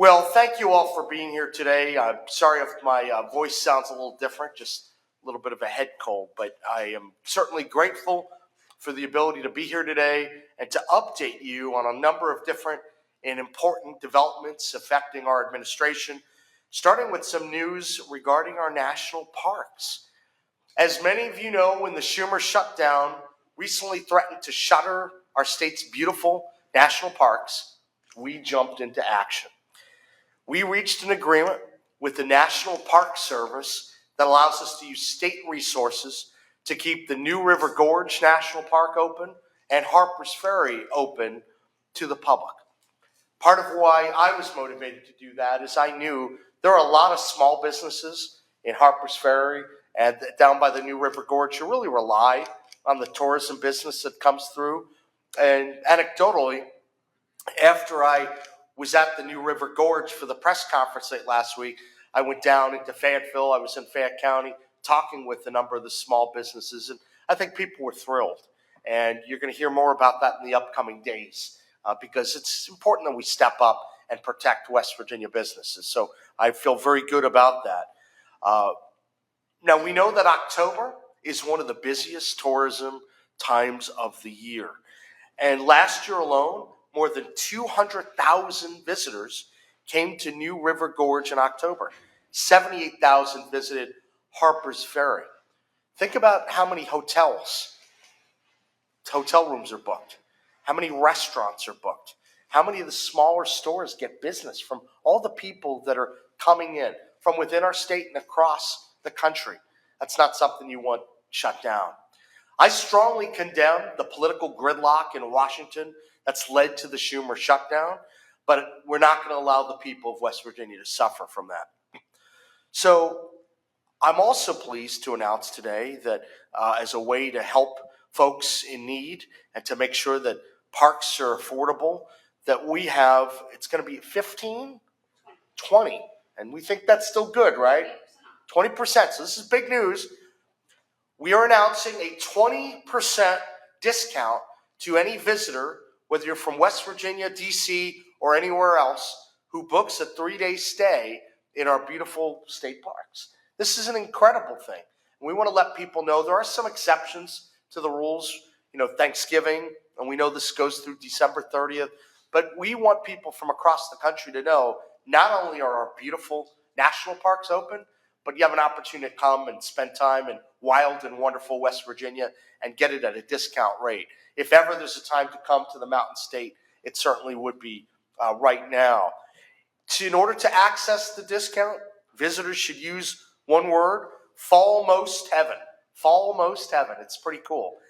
Well, thank you all for being here today. I'm sorry if my voice sounds a little different, just a little bit of a head cold, but I am certainly grateful for the ability to be here today and to update you on a number of different and important developments affecting our administration, starting with some news regarding our national parks. As many of you know, when the Schumer shutdown recently threatened to shutter our state's beautiful national parks, we jumped into action. We reached an agreement with the National Park Service that allows us to use state resources to keep the New River Gorge National Park open and Harpers Ferry open to the public. Part of why I was motivated to do that is I knew there are a lot of small businesses in Harpers Ferry and down by the New River Gorge who really rely on the tourism business that comes through. And anecdotally, after I was at the New River Gorge for the press conference late last week, I went down into Fayetteville. I was in Fayette County talking with a number of the small businesses, and I think people were thrilled. And you're going to hear more about that in the upcoming days because it's important that we step up and protect West Virginia businesses. So I feel very good about that. Now, we know that October is one of the busiest tourism times of the year. And last year alone, more than 200,000 visitors came to New River Gorge in October. 78,000 visited Harpers Ferry. Think about how many hotel rooms are booked, how many restaurants are booked, how many of the smaller stores get business from all the people that are coming in from within our state and across the country. That's not something you want shut down. I strongly condemn the political gridlock in Washington that's led to the Schumer shutdown, but we're not going to allow the people of West Virginia to suffer from that. So I'm also pleased to announce today that as a way to help folks in need and to make sure that parks are affordable, that we have, it's going to be 15, 20, and we think that's still good, right? 20%. So this is big news. We are announcing a 20% discount to any visitor, whether you're from West Virginia, D.C., or anywhere else, who books a 3-day stay in our beautiful state parks. This is an incredible thing. And we want to let people know there are some exceptions to the rules, Thanksgiving, and we know this goes through December 30th, but we want people from across the country to know not only are our beautiful national parks open, but you have an opportunity to come and spend time in wild and wonderful West Virginia and get it at a discount rate. If ever there's a time to come to the Mountain State, it certainly would be right now. In order to access the discount, visitors should use one word: Fallmost Heaven. Fallmost Heaven. It's pretty cool.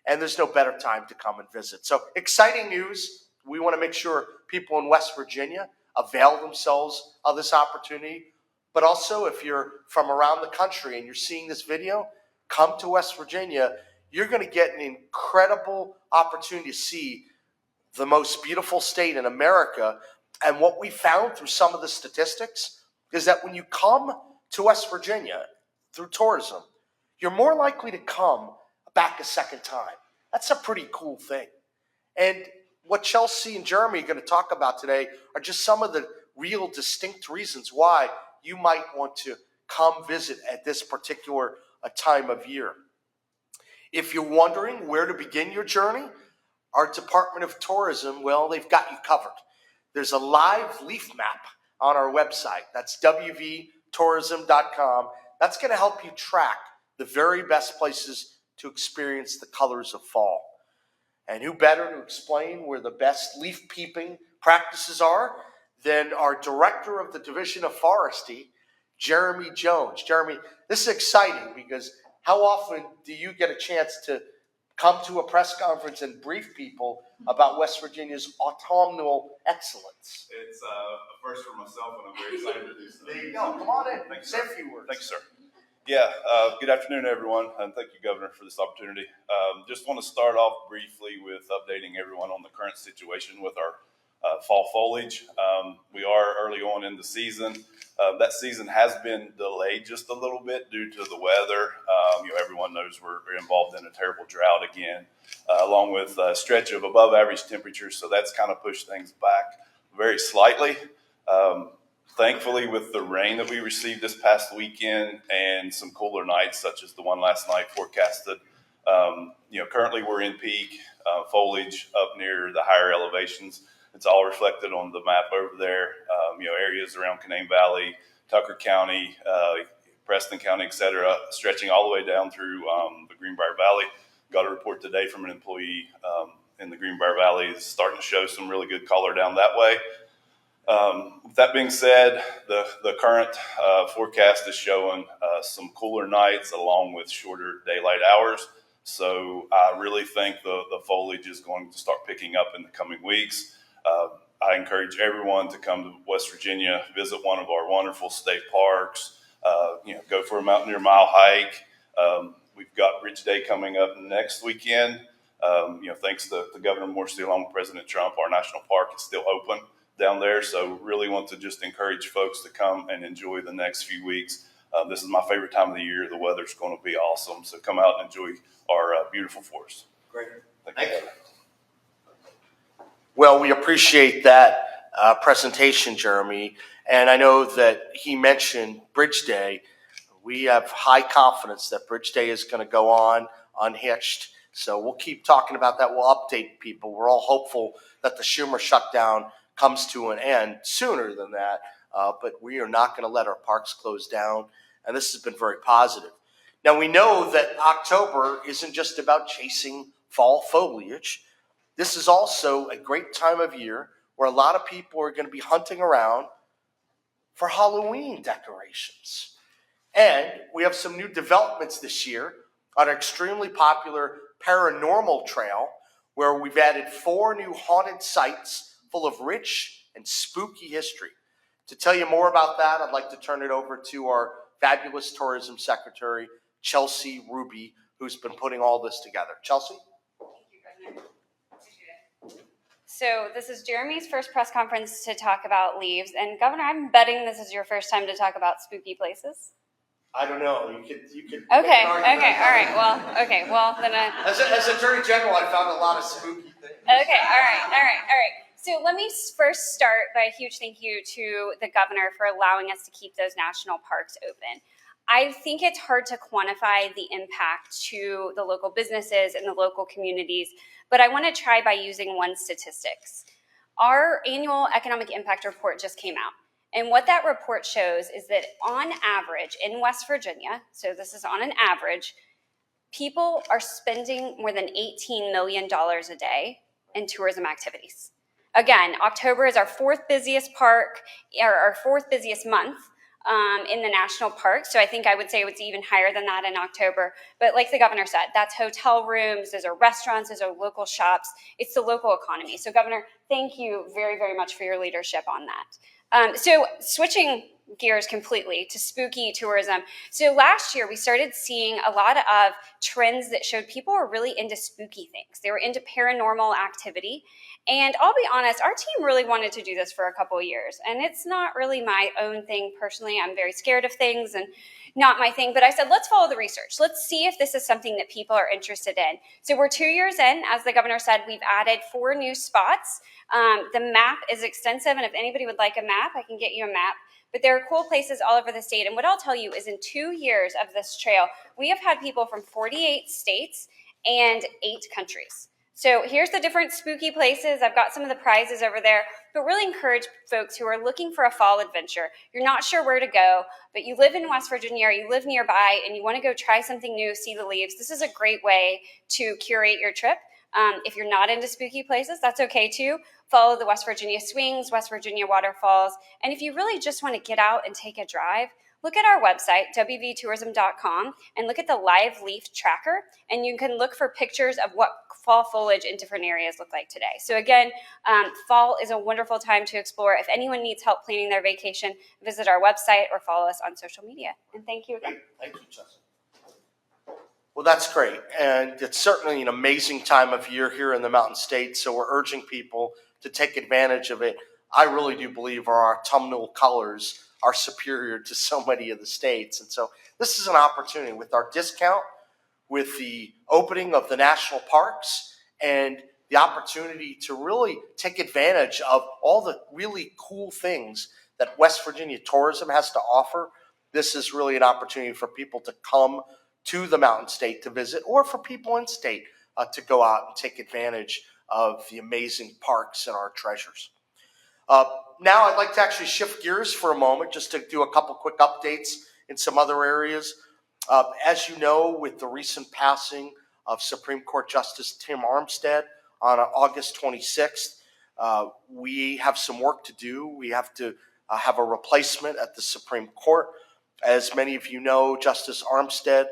And there's no better time to come and visit. So exciting news. We want to make sure people in West Virginia avail themselves of this opportunity. But also, if you're from around the country and you're seeing this video, come to West Virginia. You're going to get an incredible opportunity to see the most beautiful state in America. And what we found through some of the statistics is that when you come to West Virginia through tourism, you're more likely to come back a second time. That's a pretty cool thing. And what Chelsea and Jeremy are going to talk about today are just some of the real distinct reasons why you might want to come visit at this particular time of year. If you're wondering where to begin your journey, our Department of Tourism, well, they've got you covered. There's a live leaf map on our website. That's wvtourism.com. That's going to help you track the very best places to experience the colors of fall. And who better to explain where the best leaf peeping practices are than our Director of the Division of Forestry, Jeremy Jones. Jeremy, this is exciting because how often do you get a chance to come to a press conference and brief people about West Virginia's autumnal excellence? It's a first for myself, and I'm very excited to do so. There you go. Come on in. Thank you, Say sir. a few words. Thank you, sir. Yeah, good afternoon, everyone, and thank you, Governor, for this opportunity. Just want to start off briefly with updating everyone on the current situation with our fall foliage. We are early on in the season. That season has been delayed just a little bit due to the weather. Everyone knows we're involved in a terrible drought again, along with a stretch of above average temperatures. So that's kind of pushed things back very slightly. Thankfully, with the rain that we received this past weekend and some cooler nights, such as the one last night forecasted, currently we're in peak foliage up near the higher elevations. It's all reflected on the map over there. Areas around Canaan Valley, Tucker County, Preston County, et cetera, stretching all the way down through the Greenbrier Valley. Got a report today from an employee in the Greenbrier Valley is starting to show some really good color down that way. With that being said, the current forecast is showing some cooler nights along with shorter daylight hours. So I really think the foliage is going to start picking up in the coming weeks. I encourage everyone to come to West Virginia, visit one of our wonderful state parks, go for a Mountaineer Mile hike. We've got Ridge Day coming up next weekend. Thanks to Governor Morrisey along with President Trump, our national park is still open down there. So really want to just encourage folks to come and enjoy the next few weeks. This is my favorite time of the year. The weather's going to be awesome. So come out and enjoy our beautiful forest. Great. Thank you. Well, we appreciate that presentation, Jeremy. And I know that he mentioned Bridge Day. We have high confidence that Bridge Day is going to go on unhitched. So we'll keep talking about that. We'll update people. We're all hopeful that the Schumer shutdown comes to an end sooner than that. But we are not going to let our parks close down. And this has been very positive. Now, we know that October isn't just about chasing fall foliage. This is also a great time of year where a lot of people are going to be hunting around for Halloween decorations. And we have some new developments this year on an extremely popular paranormal trail where we've added 4 new haunted sites full of rich and spooky history. To tell you more about that, I'd like to turn it over to our fabulous tourism secretary, Chelsea Ruby, who's been putting all this together. Chelsea? Thank you, Governor. So this is Jeremy's first press conference to talk about leaves. And Governor, I'm betting this is your first time to talk about spooky places. I don't know. You could. Okay. All right. Well, then. As Attorney General, I found a lot of spooky things. Okay. All right. So let me first start by a huge thank you to the governor for allowing us to keep those national parks open. I think it's hard to quantify the impact to the local businesses and the local communities, but I want to try by using one statistics. Our annual economic impact report just came out. And what that report shows is that on average in West Virginia, so this is on an average, people are spending more than $18 million a day in tourism activities. Again, October is our 4th busiest park, or our 4th busiest month in the national park. So I think I would say it's even higher than that in October. But like the governor said, that's hotel rooms, those are restaurants, those are local shops. It's the local economy. So Governor, thank you very, very much for your leadership on that. So switching gears completely to spooky tourism. So last year we started seeing a lot of trends that showed people were really into spooky things. They were into paranormal activity. And I'll be honest, our team really wanted to do this for a couple of years. And it's not really my own thing personally. I'm very scared of things and not my thing. But I said, let's follow the research. Let's see if this is something that people are interested in. So we're 2 years in. As the governor said, we've added 4 new spots. The map is extensive. And if anybody would like a map, I can get you a map. But there are cool places all over the state. And what I'll tell you is in 2 years of this trail, we have had people from 48 states and 8 countries. So here's the different spooky places. I've got some of the prizes over there, but really encourage folks who are looking for a fall adventure. You're not sure where to go, but you live in West Virginia or you live nearby and you want to go try something new, see the leaves. This is a great way to curate your trip. If you're not into spooky places, that's okay too. Follow the West Virginia Swings, West Virginia Waterfalls. And if you really just want to get out and take a drive, look at our website, wvtourism.com, and look at the live leaf tracker. And you can look for pictures of what fall foliage in different areas look like today. So again, fall is a wonderful time to explore. If anyone needs help planning their vacation, visit our website or follow us on social media. And thank you again. Thank you, Justin. Well, that's great. And it's certainly an amazing time of year here in the Mountain States. So we're urging people to take advantage of it. I really do believe our autumnal colors are superior to so many of the states. And so this is an opportunity with our discount, with the opening of the national parks, and the opportunity to really take advantage of all the really cool things that West Virginia tourism has to offer. This is really an opportunity for people to come to the Mountain State to visit, or for people in state to go out and take advantage of the amazing parks and our treasures. Now I'd like to actually shift gears for a moment just to do a couple quick updates in some other areas. As you know, with the recent passing of Supreme Court Justice Tim Armstead on August 26th, we have some work to do. We have to have a replacement at the Supreme Court. As many of you know, Justice Armstead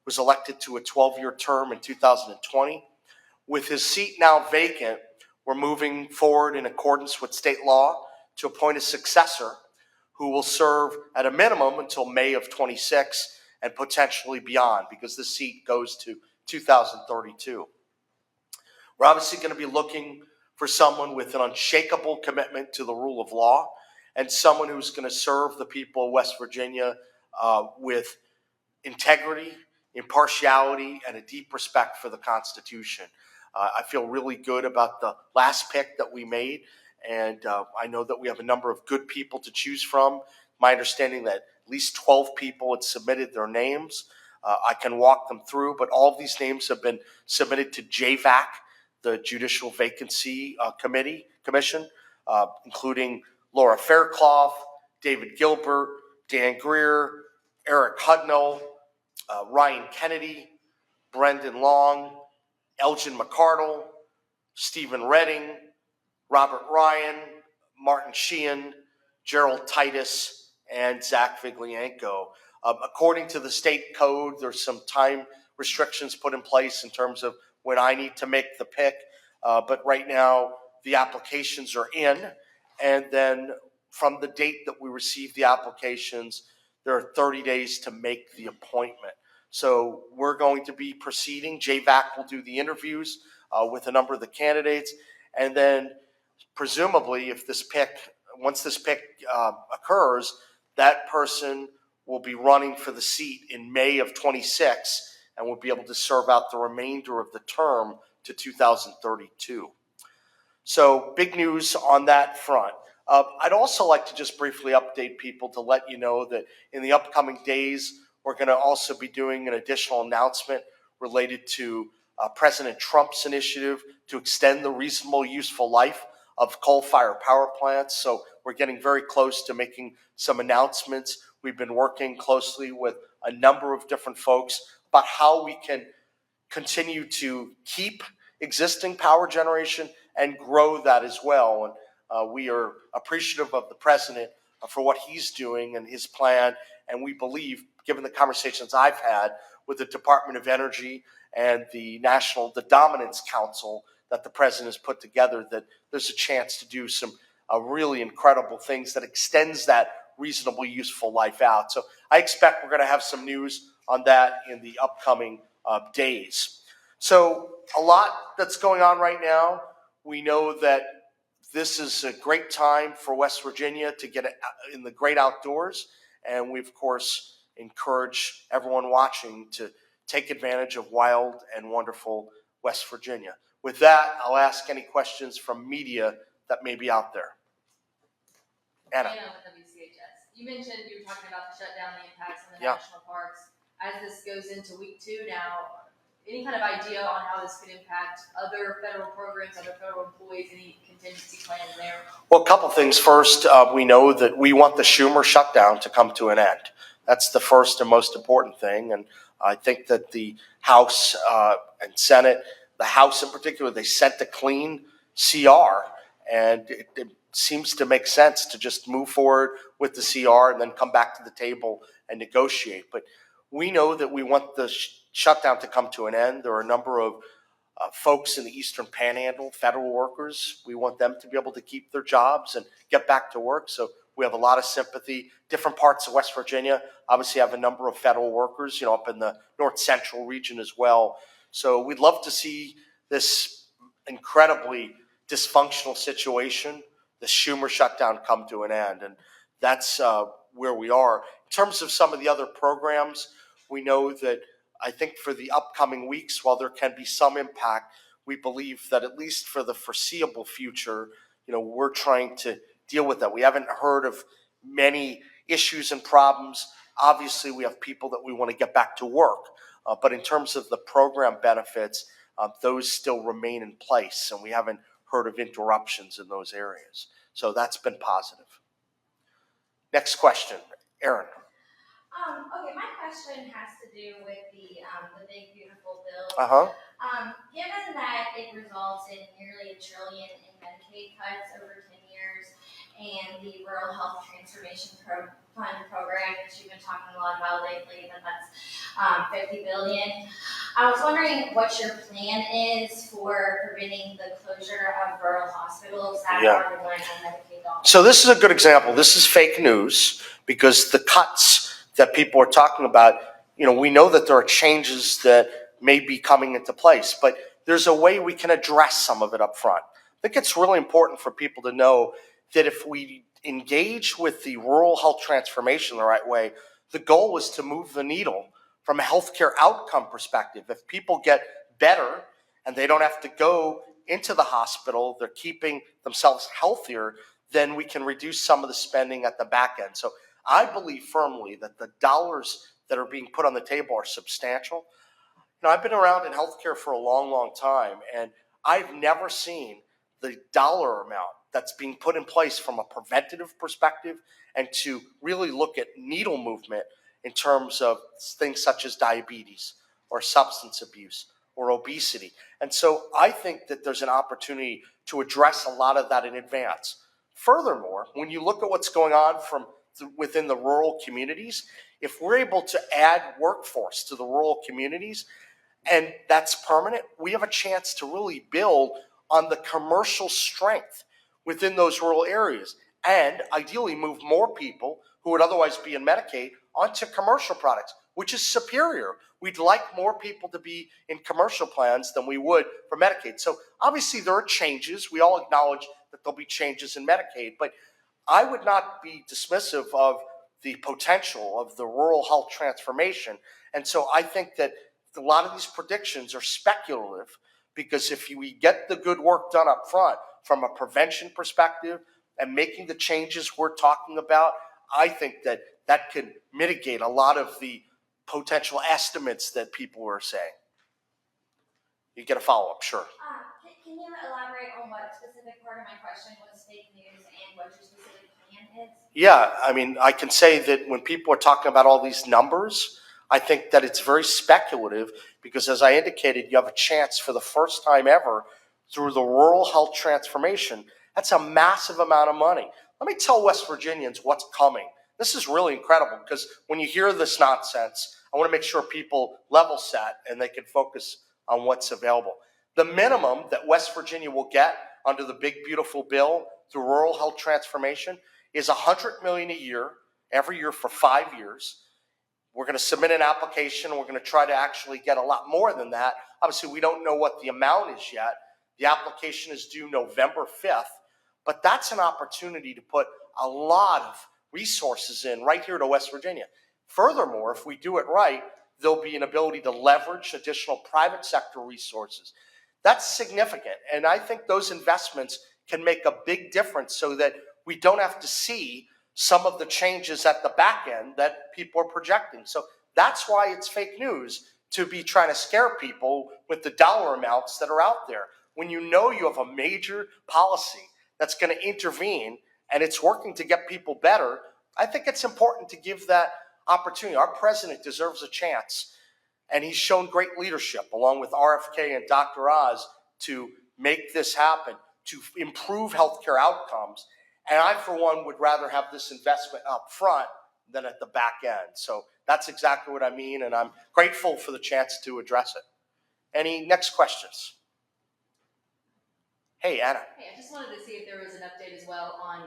was elected to a 12-year term in 2020. With his seat now vacant, we're moving forward in accordance with state law to appoint a successor who will serve at a minimum until May of 26 and potentially beyond, because this seat goes to 2032. We're obviously going to be looking for someone with an unshakable commitment to the rule of law, and someone who's going to serve the people of West Virginia with integrity, impartiality, and a deep respect for the Constitution. I feel really good about the last pick that we made, and I know that we have a number of good people to choose from. My understanding that at least 12 people had submitted their names. I can walk them through, but all of these names have been submitted to JVAC, the Judicial Vacancy Commission, including Laura Fairclough, David Gilbert, Dan Greer, Eric Hudnall, Ryan Kennedy, Brendan Long, Elgin McCardle, Stephen Redding, Robert Ryan, Martin Sheehan, Gerald Titus, and Zach Viglianco. According to the state code, there's some time restrictions put in place in terms of when I need to make the pick. But right now, the applications are in. And then from the date that we receive the applications, there are 30 days to make the appointment. So we're going to be proceeding. JVAC will do the interviews with a number of the candidates. And then presumably, once this pick occurs, that person will be running for the seat in May of 26 and will be able to serve out the remainder of the term to 2032. So big news on that front. I'd also like to just briefly update people to let you know that in the upcoming days, we're going to also be doing an additional announcement related to President Trump's initiative to extend the reasonable useful life of coal-fired power plants. So we're getting very close to making some announcements. We've been working closely with a number of different folks about how we can continue to keep existing power generation and grow that as well. And we are appreciative of the president for what he's doing and his plan. And we believe, given the conversations I've had with the Department of Energy and the Dominance Council that the president has put together, that there's a chance to do some really incredible things that extends that reasonable useful life out. So I expect we're going to have some news on that in the upcoming days. So a lot that's going on right now. We know that this is a great time for West Virginia to get in the great outdoors. And we, of course, encourage everyone watching to take advantage of wild and wonderful West Virginia. With that, I'll ask any questions from media that may be out there. Anna. Anna with WCHS. You mentioned you were talking about the shutdown, the impacts on the national parks. As this goes into week 2 now, any kind of idea on how this could impact other federal programs, other federal employees, any contingency plan there? Well, a couple things. First, we know that we want the Schumer shutdown to come to an end. That's the first and most important thing. And I think that the House and Senate, the House in particular, they sent a clean CR, and it seems to make sense to just move forward with the CR and then come back to the table and negotiate. But we know that we want the shutdown to come to an end. There are a number of folks in the Eastern Panhandle, federal workers. We want them to be able to keep their jobs and get back to work. So we have a lot of sympathy. Different parts of West Virginia obviously have a number of federal workers, up in the north central region as well. So we'd love to see this incredibly dysfunctional situation, the Schumer shutdown, come to an end. And that's where we are. In terms of some of the other programs, we know that I think for the upcoming weeks, while there can be some impact, we believe that at least for the foreseeable future, we're trying to deal with that. We haven't heard of many issues and problems. Obviously, we have people that we want to get back to work, but in terms of the program benefits, those still remain in place, and we haven't heard of interruptions in those areas. So that's been positive. Next question, Aaron. Okay, my question has to do with the big beautiful bill. Given that it results in nearly $1 trillion in Medicaid cuts over 10 years, and the Rural Health Transformation Fund program, which you've been talking a lot about lately, that's $50 billion. I was wondering what your plan is for preventing the closure of rural hospitals that are relying on Medicaid dollars. So this is a good example. This is fake news because the cuts that people are talking about, we know that there are changes that may be coming into place, but there's a way we can address some of it up front. I think it's really important for people to know that if we engage with the rural health transformation the right way, the goal is to move the needle from a healthcare outcome perspective. If people get better and they don't have to go into the hospital, they're keeping themselves healthier, then we can reduce some of the spending at the back end. So I believe firmly that the dollars that are being put on the table are substantial. I've been around in healthcare for a long, long time, and I've never seen the dollar amount that's being put in place from a preventative perspective and to really look at needle movement in terms of things such as diabetes or substance abuse or obesity. And so I think that there's an opportunity to address a lot of that in advance. Furthermore, when you look at what's going on from within the rural communities, if we're able to add workforce to the rural communities, and that's permanent, we have a chance to really build on the commercial strength within those rural areas and ideally move more people who would otherwise be in Medicaid onto commercial products, which is superior. We'd like more people to be in commercial plans than we would for Medicaid. So obviously there are changes. We all acknowledge that there'll be changes in Medicaid, but I would not be dismissive of the potential of the rural health transformation. And so I think that a lot of these predictions are speculative because if we get the good work done up front from a prevention perspective and making the changes we're talking about, I think that that could mitigate a lot of the potential estimates that people were saying. You get a follow-up, sure. Can you elaborate on what specific part of my question was fake news and what your specific plan is? Yeah, I can say that when people are talking about all these numbers, I think that it's very speculative because, as I indicated, you have a chance for the first time ever through the rural health transformation. That's a massive amount of money. Let me tell West Virginians what's coming. This is really incredible because when you hear this nonsense, I want to make sure people level set and they can focus on what's available. The minimum that West Virginia will get under the big, beautiful bill through rural health transformation is $100 million a year, every year for 5 years. We're going to submit an application. We're going to try to actually get a lot more than that. Obviously, we don't know what the amount is yet. The application is due November 5th, but that's an opportunity to put a lot of resources in right here to West Virginia. Furthermore, if we do it right, there'll be an ability to leverage additional private sector resources. That's significant, and I think those investments can make a big difference so that we don't have to see some of the changes at the back end that people are projecting. So that's why it's fake news to be trying to scare people with the dollar amounts that are out there. When you know you have a major policy that's going to intervene and it's working to get people better, I think it's important to give that opportunity. Our president deserves a chance, and he's shown great leadership along with RFK and Dr. Oz to make this happen, to improve healthcare outcomes. And I, for one, would rather have this investment up front than at the back end. So that's exactly what I mean, and I'm grateful for the chance to address it. Any next questions? Hey, Anna. Hey, I just wanted to see if there was an update as well on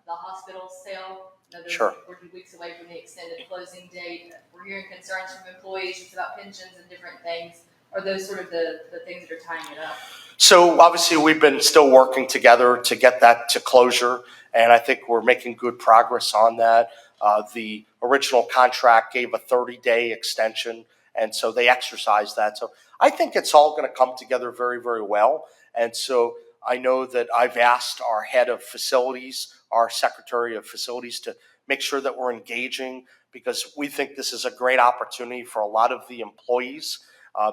the hospital sale. Sure. We're weeks away from the extended closing date. We're hearing concerns from employees just about pensions and different things. Are those sort of the things that are tying it up? So obviously we've been still working together to get that to closure, and I think we're making good progress on that. The original contract gave a 30-day extension, and so they exercised that. So I think it's all going to come together very, very well. And so I know that I've asked our head of facilities, our secretary of facilities, to make sure that we're engaging, because we think this is a great opportunity for a lot of the employees,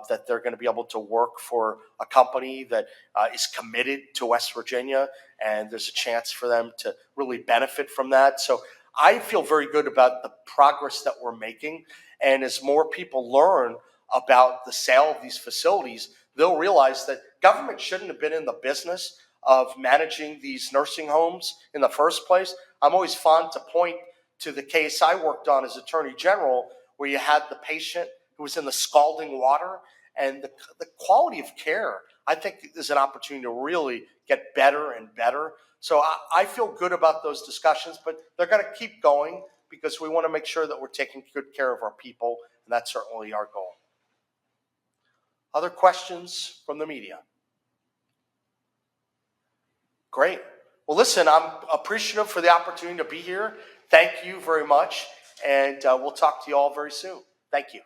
that they're going to be able to work for a company that is committed to West Virginia, and there's a chance for them to really benefit from that. So I feel very good about the progress that we're making. And as more people learn about the sale of these facilities, they'll realize that government shouldn't have been in the business of managing these nursing homes in the first place. I'm always fond to point to the case I worked on as Attorney General, where you had the patient who was in the scalding water, and the quality of care, I think, is an opportunity to really get better and better. So I feel good about those discussions, but they're going to keep going, because we want to make sure that we're taking good care of our people, and that's certainly our goal. Other questions from the media? Great. Well, listen, I'm appreciative for the opportunity to be here. Thank you very much, and we'll talk to you all very soon. Thank you.